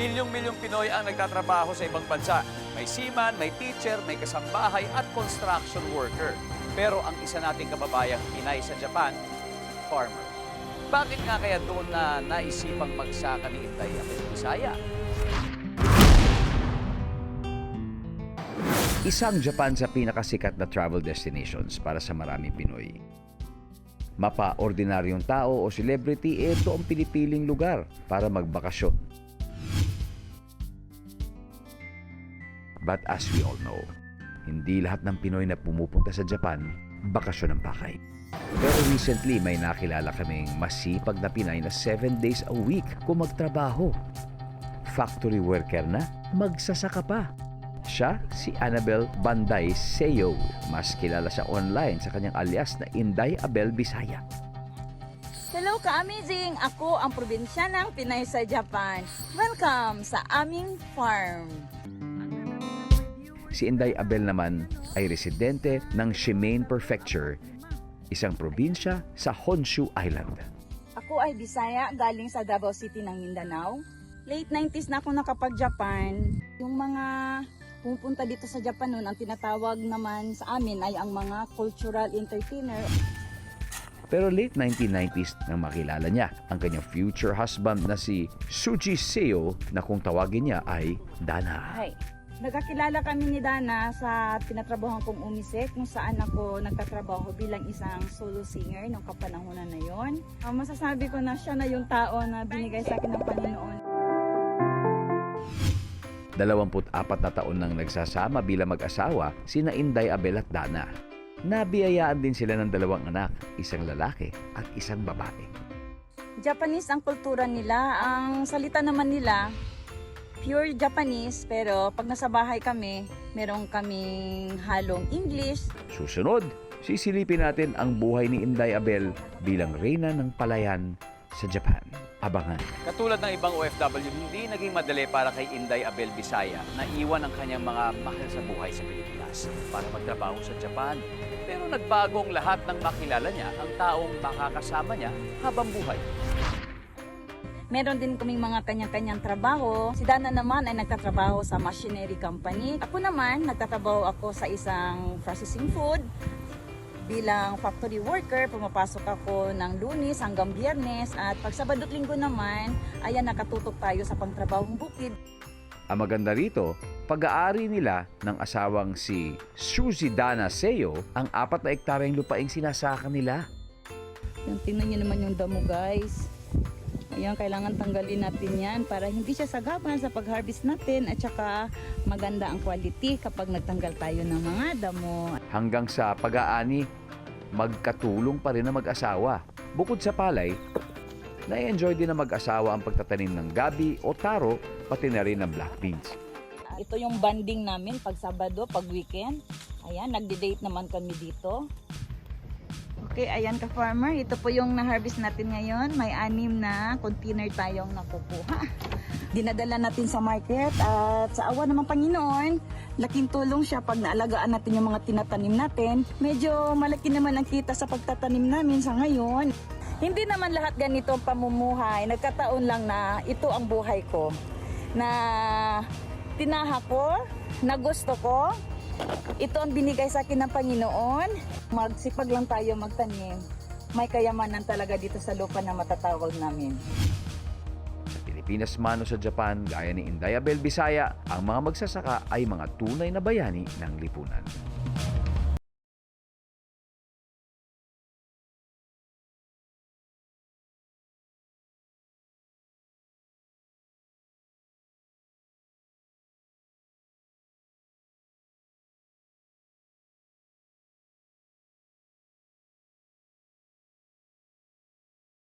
Milyong-milyong Pinoy ang nagtatrabaho sa ibang bansa. May seaman, may teacher, may kasambahay at construction worker. Pero ang isa nating kababayang Pinay sa Japan, farmer. Bakit nga kaya doon na naisipang magsaka ni Inday Abel Bisaya? Isang Japan sa pinakasikat na travel destinations para sa maraming Pinoy. Mapa-ordinaryong tao o celebrity, ito ang pinipiling lugar para magbakasyon. But as we all know, hindi lahat ng Pinoy na pumupunta sa Japan, bakasyon ang pakay. Pero recently, may nakilala kaming masipag na Pinay na 7 days a week kung magtrabaho. Factory worker na, magsasaka pa. Siya si Annabel Banday Seo. Mas kilala siya online sa kanyang alias na Inday Abel Bisaya. Hello ka-amazing! Ako ang probinsyanang Pinay sa Japan. Welcome sa aming farm. Si Inday Abel naman ay residente ng Shimane Prefecture, isang probinsya sa Honshu Island. Ako ay Bisaya, galing sa Davao City ng Mindanao. Late 90s na ako nakapag-Japan. Yung mga pupunta dito sa Japan noon, ang tinatawag naman sa amin ay ang mga cultural entertainer. Pero late 1990s nang makilala niya ang kanyang future husband na si Suji Seo na kung tawagin niya ay Dana. Hi. Nagkakilala kami ni Dana sa tinatrabahoan kong Umisek kung saan ako nagtatrabaho bilang isang solo singer noong kapanahonan na yon. Masasabi ko na siya na yung tao na binigay sa akin ng Panginoon. 24 na taon nang nagsasama bilang mag-asawa sina Inday Abel at Dana. Nabiyayaan din sila ng 2 anak, isang lalaki at isang babae. Japanese ang kultura nila. Ang salita naman nila, pure Japanese, pero pag nasa bahay kami, meron kaming halong English. Susunod, sisilipin natin ang buhay ni Inday Abel bilang reyna ng palayan sa Japan. Abangan. Katulad ng ibang OFW, hindi naging madali para kay Inday Abel Bisaya na iwan ang kanyang mga mahal sa buhay sa Pilipinas para magtrabaho sa Japan. Pero nagbagong lahat ng makilala niya ang taong makakasama niya habang buhay. Meron din kaming mga kanya-kanyang trabaho. Si Dana naman ay nagtatrabaho sa machinery company. Ako naman, nagtatrabaho ako sa isang processing food. Bilang factory worker, pumapasok ako ng Lunes hanggang Biyernes at pag Sabado at Linggo naman, ayan nakatutok tayo sa pangtrabahong bukid. Ang maganda rito, pag-aari nila ng asawang si Suzy Dana Seo ang 4 na ektaryang lupaing sinasaka nila. Yung tingnan niyo naman yung damo, guys. Ayan, kailangan tanggalin natin yan para hindi siya sagapan sa pag-harvest natin at saka maganda ang quality kapag nagtanggal tayo ng mga damo. Hanggang sa pag-aani, magkatulong pa rin ang mag-asawa. Bukod sa palay, na-enjoy din ng mag-asawa ang pagtatanim ng gabi o taro, pati na rin ng black beans. Ito yung banding namin pag Sabado, pag weekend. Ayan, nagde-date naman kami dito. Okay, ayan ka-farmer. Ito po yung na-harvest natin ngayon. May 6 na container tayong nakukuha. Dinadala natin sa market at sa awa ng Panginoon, laking tulong siya pag naalagaan natin yung mga tinatanim natin. Medyo malaki naman ang kita sa pagtatanim namin sa ngayon. Hindi naman lahat ganito ang pamumuhay. Nagkataon lang na ito ang buhay ko. Na tinaha ko, na gusto ko. Ito ang binigay sa akin ng Panginoon. Magsipag lang tayo magtanim. May kayamanan talaga dito sa lupa na matatawag namin. Sa Pilipinas man o sa Japan, gaya ni Inday Abel Bisaya, ang mga magsasaka ay mga tunay na bayani ng lipunan.